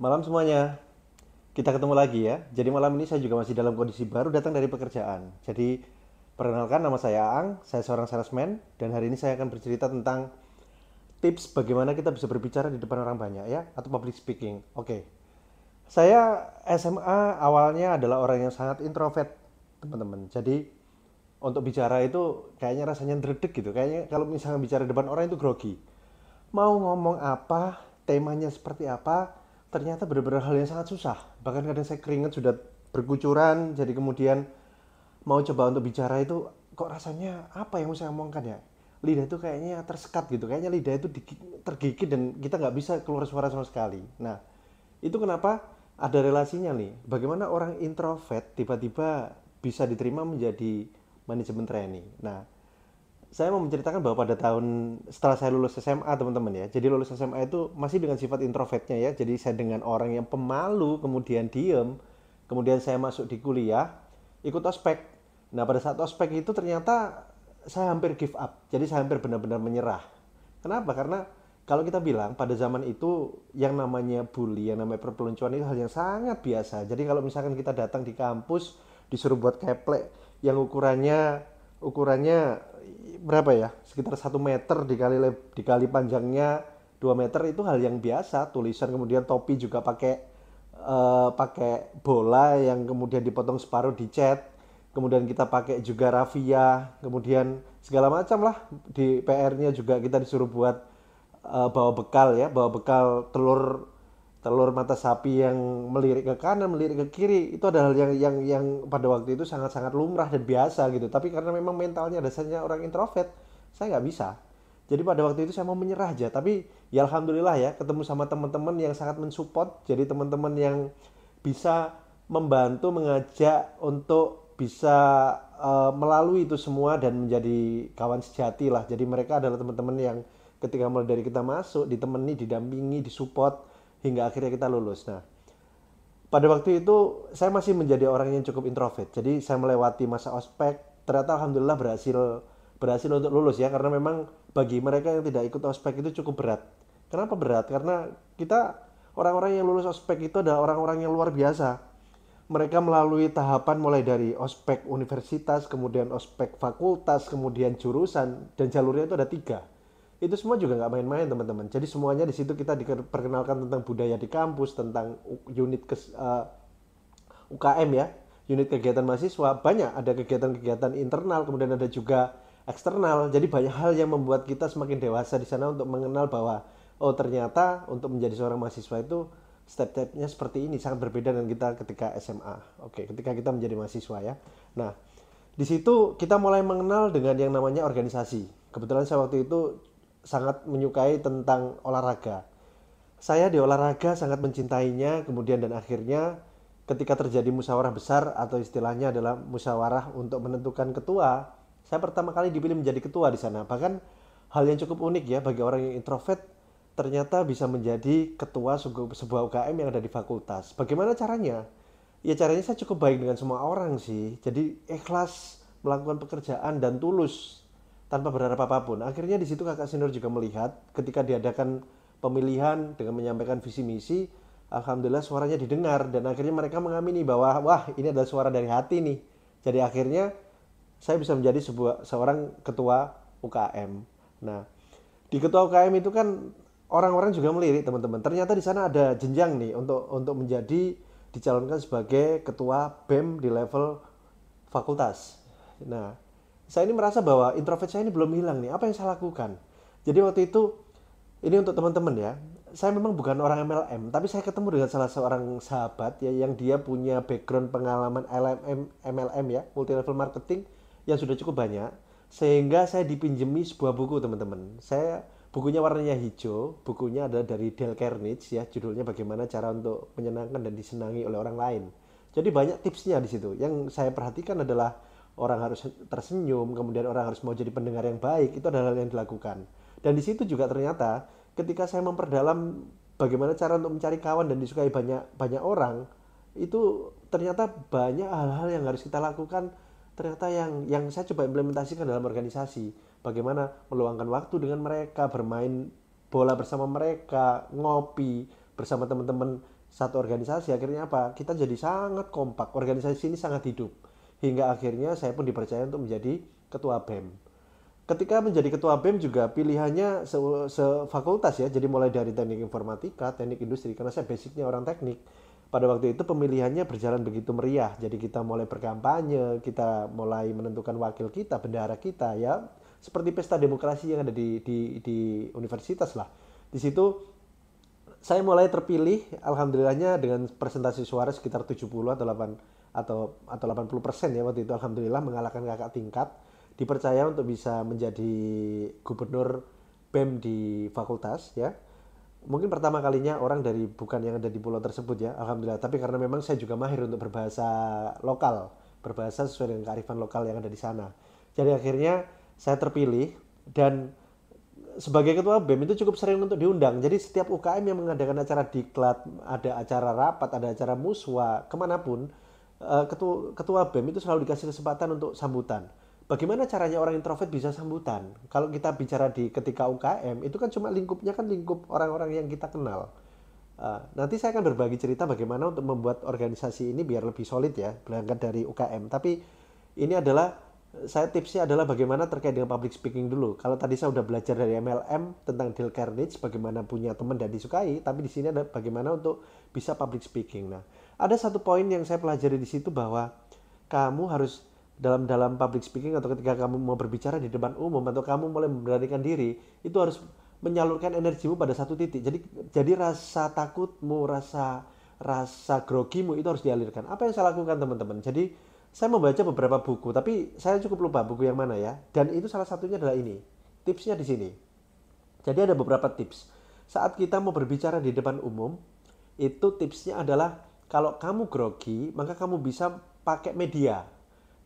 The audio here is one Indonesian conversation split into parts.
Malam semuanya, kita ketemu lagi ya. Jadi malam ini saya juga masih dalam kondisi baru datang dari pekerjaan. Jadi perkenalkan, nama saya Aang, saya seorang salesman dan hari ini saya akan bercerita tentang tips bagaimana kita bisa berbicara di depan orang banyak ya, atau public speaking. Oke. Saya SMA awalnya adalah orang yang sangat introvert, teman-teman. Jadi untuk bicara itu kayaknya rasanya dredeg gitu. Kayaknya kalau misalnya bicara depan orang itu grogi. Mau ngomong apa, temanya seperti apa, ternyata benar-benar hal yang sangat susah. Bahkan kadang saya keringat sudah berkucuran, jadi kemudian mau coba untuk bicara itu kok rasanya apa yang mau saya omongkan ya. Lidah itu kayaknya tersekat gitu, kayaknya lidah itu tergigit dan kita nggak bisa keluar suara sama sekali. Nah, itu kenapa ada relasinya nih. Bagaimana orang introvert tiba-tiba bisa diterima menjadi manajemen trainee. Nah, saya mau menceritakan bahwa pada tahun setelah saya lulus SMA teman-teman ya. Jadi lulus SMA itu masih dengan sifat introvertnya ya. Jadi saya dengan orang yang pemalu, kemudian diem, kemudian saya masuk di kuliah, ikut ospek. Nah pada saat ospek itu ternyata saya hampir give up. Jadi saya hampir benar-benar menyerah. Kenapa? Karena kalau kita bilang pada zaman itu yang namanya bully, yang namanya perpeloncoan itu hal yang sangat biasa. Jadi kalau misalkan kita datang di kampus disuruh buat keplek yang ukurannya berapa ya? Sekitar 1 meter dikali panjangnya 2 meter itu hal yang biasa. Tulisan kemudian topi juga pakai bola yang kemudian dipotong separuh dicat. Kemudian kita pakai juga raffia, kemudian segala macam lah. Di PR-nya juga kita disuruh buat bawa bekal ya, bawa bekal telur telur mata sapi yang melirik ke kanan, melirik ke kiri. Itu adalah yang pada waktu itu sangat-sangat lumrah dan biasa gitu. Tapi karena memang mentalnya dasarnya orang introvert, saya nggak bisa. Jadi pada waktu itu saya mau menyerah aja. Tapi ya alhamdulillah ya, ketemu sama teman-teman yang sangat mensupport. Jadi teman-teman yang bisa membantu mengajak untuk bisa melalui itu semua dan menjadi kawan sejati lah. Jadi mereka adalah teman-teman yang ketika mulai dari kita masuk ditemani, didampingi, disupport hingga akhirnya kita lulus. Nah, pada waktu itu saya masih menjadi orang yang cukup introvert. Jadi saya melewati masa ospek, ternyata alhamdulillah berhasil berhasil untuk lulus ya, karena memang bagi mereka yang tidak ikut ospek itu cukup berat. Kenapa berat? Karena kita orang-orang yang lulus ospek itu adalah orang-orang yang luar biasa. Mereka melalui tahapan mulai dari ospek universitas, kemudian ospek fakultas, kemudian jurusan, dan jalurnya itu ada 3. Itu semua juga nggak main-main teman-teman. Jadi semuanya di situ kita diperkenalkan tentang budaya di kampus, tentang UKM ya, unit kegiatan mahasiswa. Banyak ada kegiatan-kegiatan internal, kemudian ada juga eksternal. Jadi banyak hal yang membuat kita semakin dewasa di sana untuk mengenal bahwa oh ternyata untuk menjadi seorang mahasiswa itu step-stepnya seperti ini, sangat berbeda dengan kita ketika SMA. Oke, ketika kita menjadi mahasiswa ya. Nah, di situ kita mulai mengenal dengan yang namanya organisasi. Kebetulan saya waktu itu sangat menyukai tentang olahraga. Saya di olahraga sangat mencintainya, kemudian dan akhirnya ketika terjadi musyawarah besar atau istilahnya adalah musyawarah untuk menentukan ketua, saya pertama kali dipilih menjadi ketua di sana. Bahkan hal yang cukup unik ya bagi orang yang introvert, ternyata bisa menjadi ketua sebuah UKM yang ada di fakultas. Bagaimana caranya? Ya caranya saya cukup baik dengan semua orang sih. Jadi ikhlas melakukan pekerjaan dan tulus tanpa berharap apapun. Akhirnya di situ kakak senior juga melihat ketika diadakan pemilihan dengan menyampaikan visi misi, alhamdulillah suaranya didengar dan akhirnya mereka mengamini bahwa wah ini adalah suara dari hati nih. Jadi akhirnya saya bisa menjadi seorang ketua UKM. Nah, di ketua UKM itu kan orang-orang juga melirik teman-teman. Ternyata di sana ada jenjang nih untuk menjadi dicalonkan sebagai ketua BEM di level fakultas. Nah, saya ini merasa bahwa introvert saya ini belum hilang nih. Apa yang saya lakukan? Jadi waktu itu ini untuk teman-teman ya. Saya memang bukan orang MLM, tapi saya ketemu dengan salah seorang sahabat ya yang dia punya background pengalaman MLM ya, multi level marketing yang sudah cukup banyak sehingga saya dipinjemi sebuah buku teman-teman. Bukunya warnanya hijau, bukunya adalah dari Dale Carnegie ya, judulnya bagaimana cara untuk menyenangkan dan disenangi oleh orang lain. Jadi banyak tipsnya di situ. Yang saya perhatikan adalah orang harus tersenyum, kemudian orang harus mau jadi pendengar yang baik, itu adalah hal yang dilakukan. Dan di situ juga ternyata ketika saya memperdalam bagaimana cara untuk mencari kawan dan disukai banyak banyak orang, itu ternyata banyak hal-hal yang harus kita lakukan ternyata yang saya coba implementasikan dalam organisasi. Bagaimana meluangkan waktu dengan mereka, bermain bola bersama mereka, ngopi bersama teman-teman satu organisasi, akhirnya apa? Kita jadi sangat kompak. Organisasi ini sangat hidup. Hingga akhirnya saya pun dipercaya untuk menjadi ketua BEM. Ketika menjadi ketua BEM juga pilihannya sefakultas ya. Jadi mulai dari teknik informatika, teknik industri, karena saya basicnya orang teknik. Pada waktu itu pemilihannya berjalan begitu meriah. Jadi kita mulai berkampanye, kita mulai menentukan wakil kita, bendahara kita ya. Seperti pesta demokrasi yang ada di universitas lah. Di situ saya mulai terpilih, alhamdulillahnya dengan presentasi suara sekitar 70 atau 8 atau 80% ya waktu itu, alhamdulillah mengalahkan kakak tingkat, dipercaya untuk bisa menjadi gubernur BEM di fakultas ya. Mungkin pertama kalinya orang dari bukan yang ada di pulau tersebut ya, alhamdulillah. Tapi karena memang saya juga mahir untuk berbahasa lokal, berbahasa sesuai dengan kearifan lokal yang ada di sana. Jadi akhirnya saya terpilih dan sebagai ketua BEM itu cukup sering untuk diundang. Jadi setiap UKM yang mengadakan acara diklat, ada acara rapat, ada acara muswa, kemanapun, ketua BEM itu selalu dikasih kesempatan untuk sambutan. Bagaimana caranya orang introvert bisa sambutan? Kalau kita bicara di ketika UKM, itu kan cuma lingkupnya kan lingkup orang-orang yang kita kenal. Nanti saya akan berbagi cerita bagaimana untuk membuat organisasi ini biar lebih solid ya, berangkat dari UKM. Tapi ini adalah saya tipsnya adalah bagaimana terkait dengan public speaking dulu. Kalau tadi saya udah belajar dari MLM tentang Dale Carnegie, bagaimana punya teman dan disukai, tapi di sini ada bagaimana untuk bisa public speaking. Nah, ada satu poin yang saya pelajari di situ bahwa kamu harus dalam public speaking atau ketika kamu mau berbicara di depan umum atau kamu mulai memberanikan diri, itu harus menyalurkan energimu pada satu titik. Jadi rasa takutmu, rasa grogimu itu harus dialirkan. Apa yang saya lakukan teman-teman? Jadi saya membaca beberapa buku, tapi saya cukup lupa buku yang mana ya. Dan itu salah satunya adalah ini. Tipsnya di sini. Jadi ada beberapa tips. Saat kita mau berbicara di depan umum, itu tipsnya adalah kalau kamu grogi, maka kamu bisa pakai media.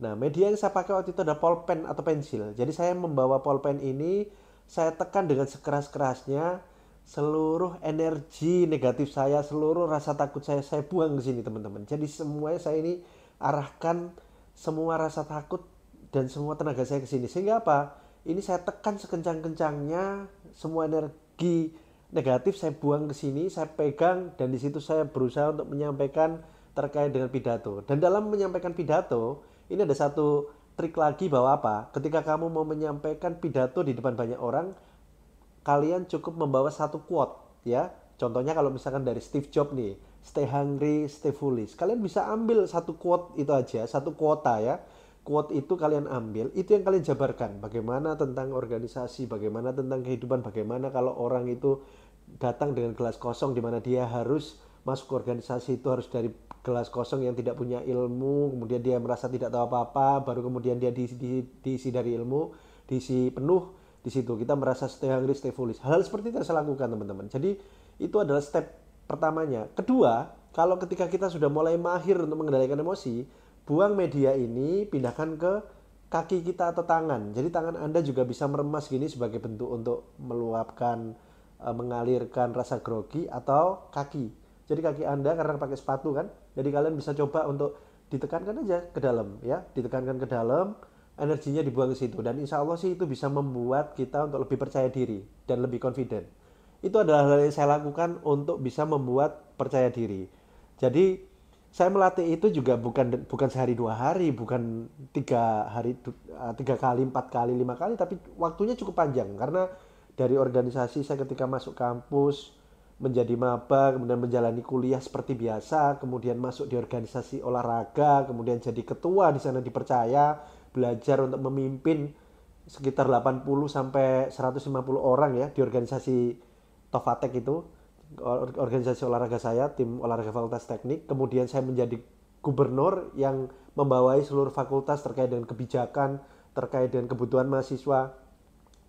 Nah, media yang saya pakai waktu itu ada pulpen atau pensil. Jadi saya membawa pulpen ini, saya tekan dengan sekeras-kerasnya seluruh energi negatif saya, seluruh rasa takut saya buang ke sini teman-teman. Jadi semuanya saya ini arahkan semua rasa takut dan semua tenaga saya ke sini. Sehingga apa? Ini saya tekan sekencang-kencangnya, semua energi negatif saya buang ke sini, saya pegang dan di situ saya berusaha untuk menyampaikan terkait dengan pidato. Dan dalam menyampaikan pidato, ini ada satu trik lagi bahwa apa? Ketika kamu mau menyampaikan pidato di depan banyak orang, kalian cukup membawa satu quote ya. Contohnya kalau misalkan dari Steve Jobs nih, stay hungry, stay foolish. Kalian bisa ambil satu quote itu aja, satu kuota ya. Quote itu kalian ambil, itu yang kalian jabarkan. Bagaimana tentang organisasi, bagaimana tentang kehidupan, bagaimana kalau orang itu datang dengan gelas kosong di mana dia harus masuk ke organisasi itu harus dari gelas kosong yang tidak punya ilmu, kemudian dia merasa tidak tahu apa-apa, baru kemudian dia diisi dari ilmu, diisi penuh, di situ kita merasa stay hungry, stay foolish. Hal seperti itu saya lakukan teman-teman. Jadi itu adalah step pertamanya. Kedua, kalau ketika kita sudah mulai mahir untuk mengendalikan emosi, buang media ini, pindahkan ke kaki kita atau tangan. Jadi tangan Anda juga bisa meremas gini sebagai bentuk untuk meluapkan, mengalirkan rasa grogi, atau kaki. Jadi kaki Anda karena pakai sepatu kan, jadi kalian bisa coba untuk ditekankan aja ke dalam ya, ditekankan ke dalam, energinya dibuang ke situ dan insya Allah sih itu bisa membuat kita untuk lebih percaya diri dan lebih confident. Itu adalah hal yang saya lakukan untuk bisa membuat percaya diri. Jadi saya melatih itu juga bukan sehari 2 hari, bukan 3 hari, 3 kali, 4 kali, 5 kali, tapi waktunya cukup panjang karena dari organisasi saya ketika masuk kampus menjadi maba, kemudian menjalani kuliah seperti biasa, kemudian masuk di organisasi olahraga, kemudian jadi ketua di sana dipercaya, belajar untuk memimpin sekitar 80 sampai 150 orang ya di organisasi Tofatek itu, organisasi olahraga saya, tim olahraga Fakultas Teknik. Kemudian saya menjadi gubernur yang membawai seluruh fakultas terkait dengan kebijakan, terkait dengan kebutuhan mahasiswa.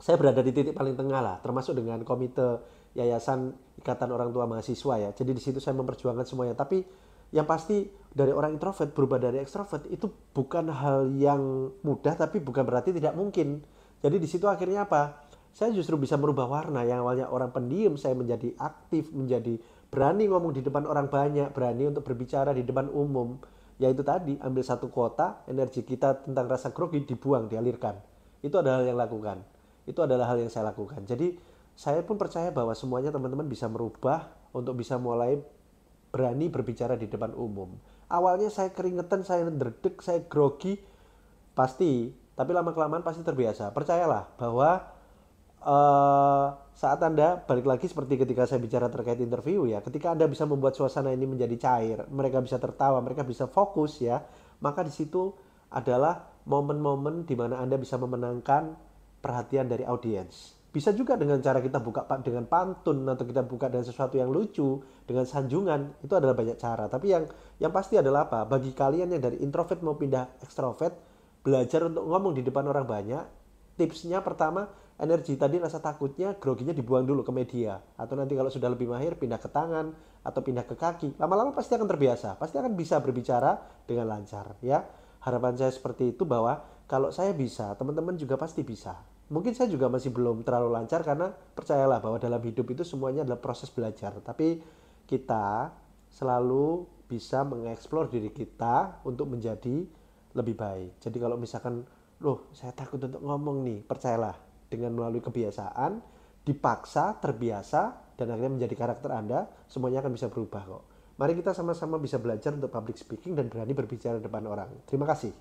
Saya berada di titik paling tengah lah, termasuk dengan komite Yayasan Ikatan Orang Tua Mahasiswa ya. Jadi di situ saya memperjuangkan semuanya. Tapi yang pasti dari orang introvert berubah dari ekstrovert itu bukan hal yang mudah, tapi bukan berarti tidak mungkin. Jadi di situ akhirnya apa? Saya justru bisa merubah warna. Yang awalnya orang pendiam, saya menjadi aktif, menjadi berani ngomong di depan orang banyak, berani untuk berbicara di depan umum. Yaitu tadi, ambil satu kota, energi kita tentang rasa grogi dibuang, dialirkan. Itu adalah hal yang lakukan. Itu adalah hal yang saya lakukan. Jadi saya pun percaya bahwa semuanya teman-teman bisa merubah untuk bisa mulai berani berbicara di depan umum. Awalnya saya keringetan, saya derdek, saya grogi, pasti, tapi lama-kelamaan pasti terbiasa. Percayalah bahwa saat Anda balik lagi seperti ketika saya bicara terkait interview ya, ketika Anda bisa membuat suasana ini menjadi cair, mereka bisa tertawa, mereka bisa fokus ya, maka di situ adalah momen-momen di mana Anda bisa memenangkan perhatian dari audiens. Bisa juga dengan cara kita buka dengan pantun atau kita buka dengan sesuatu yang lucu, dengan sanjungan, itu adalah banyak cara. Tapi yang pasti adalah apa? Bagi kalian yang dari introvert mau pindah ekstrovert, belajar untuk ngomong di depan orang banyak, tipsnya pertama, energi tadi rasa takutnya, groginya dibuang dulu ke media. Atau nanti kalau sudah lebih mahir, pindah ke tangan atau pindah ke kaki. Lama-lama pasti akan terbiasa, pasti akan bisa berbicara dengan lancar ya. Harapan saya seperti itu, bahwa kalau saya bisa, teman-teman juga pasti bisa. Mungkin saya juga masih belum terlalu lancar, karena percayalah bahwa dalam hidup itu semuanya adalah proses belajar. Tapi kita selalu bisa mengeksplor diri kita untuk menjadi lebih baik. Jadi kalau misalkan, loh saya takut untuk ngomong nih, percayalah dengan melalui kebiasaan, dipaksa, terbiasa, dan akhirnya menjadi karakter Anda, semuanya akan bisa berubah kok. Mari kita sama-sama bisa belajar untuk public speaking dan berani berbicara di depan orang. Terima kasih.